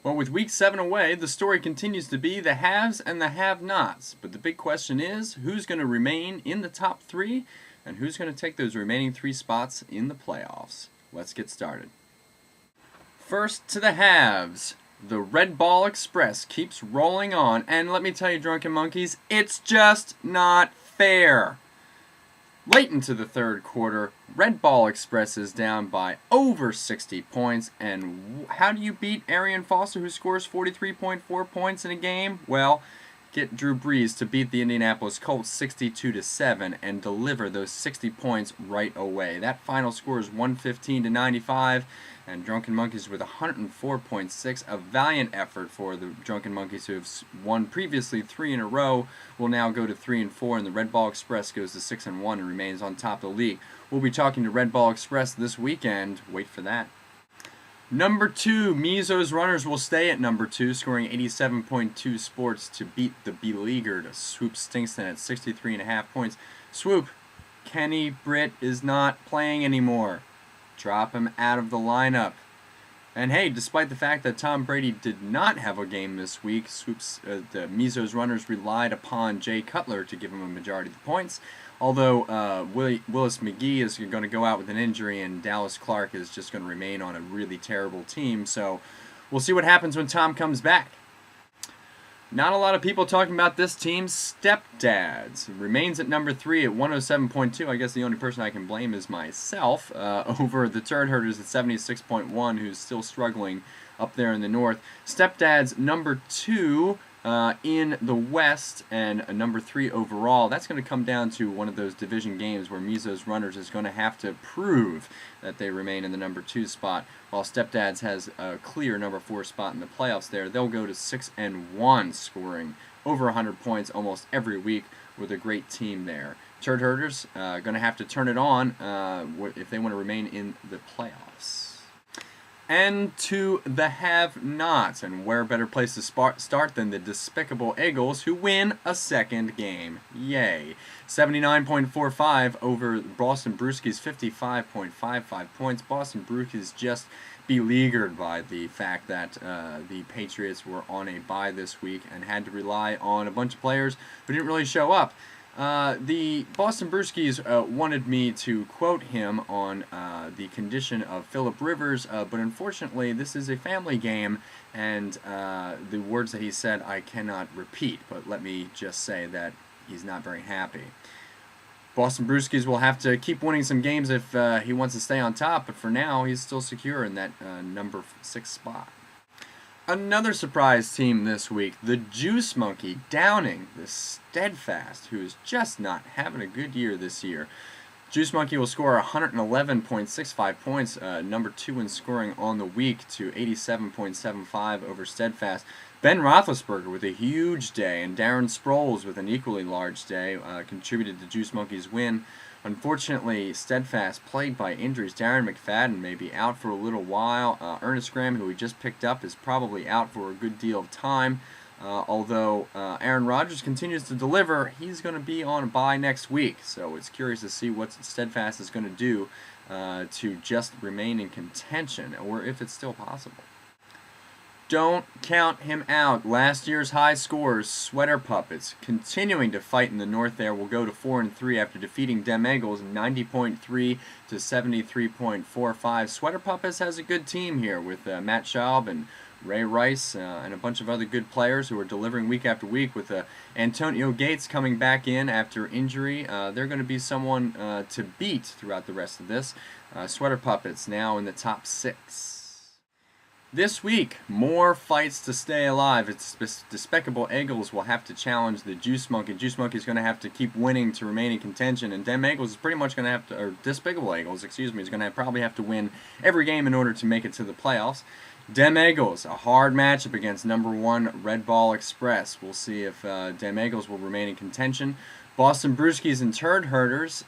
Well, with week 7 away, the story continues to be the haves and the have-nots. But the big question is, who's going to remain in the top 3 and who's going to take those remaining 3 spots in the playoffs? Let's get started. First to the haves. The Red Ball Express keeps rolling on, and let me tell you, Drunken Monkeys, it's just not fair. Late into the third quarter, Red Ball Express is down by over 60 points, and how do you beat Arian Foster, who scores 43.4 points in a game? Well, get Drew Brees to beat the Indianapolis Colts 62-7 and deliver those 60 points right away. That final score is 115-95, and Drunken Monkeys with 104.6. A valiant effort for the Drunken Monkeys, who have won previously 3 in a row, will now go to 3-4, and the Red Ball Express goes to 6-1 and remains on top of the league. We'll be talking to Red Ball Express this weekend. Wait for that. Number 2, Mizo's Runners will stay at number 2, scoring 87.2 sports to beat the beleaguered Swoop Stingston at 63.5 points. Swoop, Kenny Britt is not playing anymore. Drop him out of the lineup. And hey, despite the fact that Tom Brady did not have a game this week, the Mizo's Runners relied upon Jay Cutler to give him a majority of the points. Although Willis McGee is going to go out with an injury and Dallas Clark is just going to remain on a really terrible team. So we'll see what happens when Tom comes back. Not a lot of people talking about this team's stepdads. It remains at number 3 at 107.2. I guess the only person I can blame is myself over the Turd Herders at 76.1, who's still struggling up there in the north. Stepdads number 2 in the West and number 3 overall. That's going to come down to one of those division games where Mizo's Runners is going to have to prove that they remain in the number 2 spot, while Stepdads has a clear number 4 spot in the playoffs there. They'll go to 6-1, scoring over 100 points almost every week with a great team there. Turd Herders going to have to turn it on if they want to remain in the playoffs. And to the have-nots, and where better place to start than the despicable Eagles, who win a second game. Yay. 79.45 over Boston Brewski's 55.55 points. Boston Brewski's just beleaguered by the fact that the Patriots were on a bye this week and had to rely on a bunch of players who didn't really show up. The Boston Brewskis wanted me to quote him on the condition of Phillip Rivers, but unfortunately this is a family game, and the words that he said I cannot repeat, but let me just say that he's not very happy. Boston Brewskis will have to keep winning some games if he wants to stay on top, but for now he's still secure in that number 6 spot. Another surprise team this week, the Juice Monkey, downing the Steadfast, who is just not having a good year this year. Juice Monkey will score 111.65 points, number 2 in scoring on the week, to 87.75 over Steadfast. Ben Roethlisberger with a huge day, and Darren Sproles with an equally large day contributed to Juice Monkey's win. Unfortunately, Steadfast plagued by injuries. Darren McFadden may be out for a little while. Ernest Graham, who we just picked up, is probably out for a good deal of time. Although Aaron Rodgers continues to deliver, he's going to be on a bye next week. So it's curious to see what Steadfast is going to do to just remain in contention, or if it's still possible. Don't count him out. Last year's high scores, Sweater Puppets, continuing to fight in the north there, will go to 4-3 after defeating Dem Eagles 90.3 to 73.45. Sweater Puppets has a good team here with Matt Schaub and Ray Rice and a bunch of other good players who are delivering week after week, with Antonio Gates coming back in after injury. They're going to be someone to beat throughout the rest of this. Sweater Puppets now in the top 6. This week, more fights to stay alive. It's Despicable Eagles will have to challenge the Juice Monkey. Juice Monkey is going to have to keep winning to remain in contention, and Dem Eagles is pretty much going to have to, or Despicable Eagles, excuse me, is going to probably have to win every game in order to make it to the playoffs. Dem Eagles, a hard matchup against number 1 Red Ball Express. We'll see if Dem Eagles will remain in contention. Boston Brewskis and Turd Herders,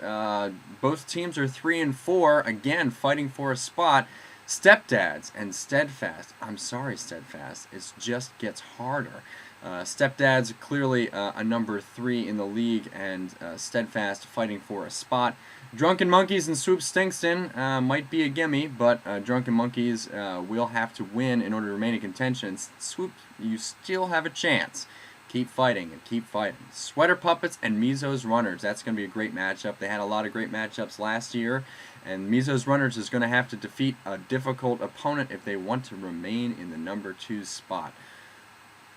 both teams are 3-4, again fighting for a spot. Stepdads and Steadfast. I'm sorry, Steadfast. It just gets harder. Stepdad's clearly a number 3 in the league, and Steadfast fighting for a spot. Drunken Monkeys and Swoop Stinkston might be a gimme, but Drunken Monkeys will have to win in order to remain in contention. Swoop, you still have a chance. Keep fighting and keep fighting. Sweater Puppets and Mizo's Runners. That's going to be a great matchup. They had a lot of great matchups last year, and Mizo's Runners is going to have to defeat a difficult opponent if they want to remain in the number 2 spot.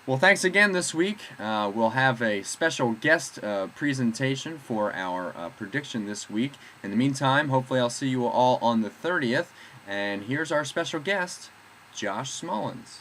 Well, thanks again this week. We'll have a special guest presentation for our prediction this week. In the meantime, hopefully I'll see you all on the 30th. And here's our special guest, Josh Smullins.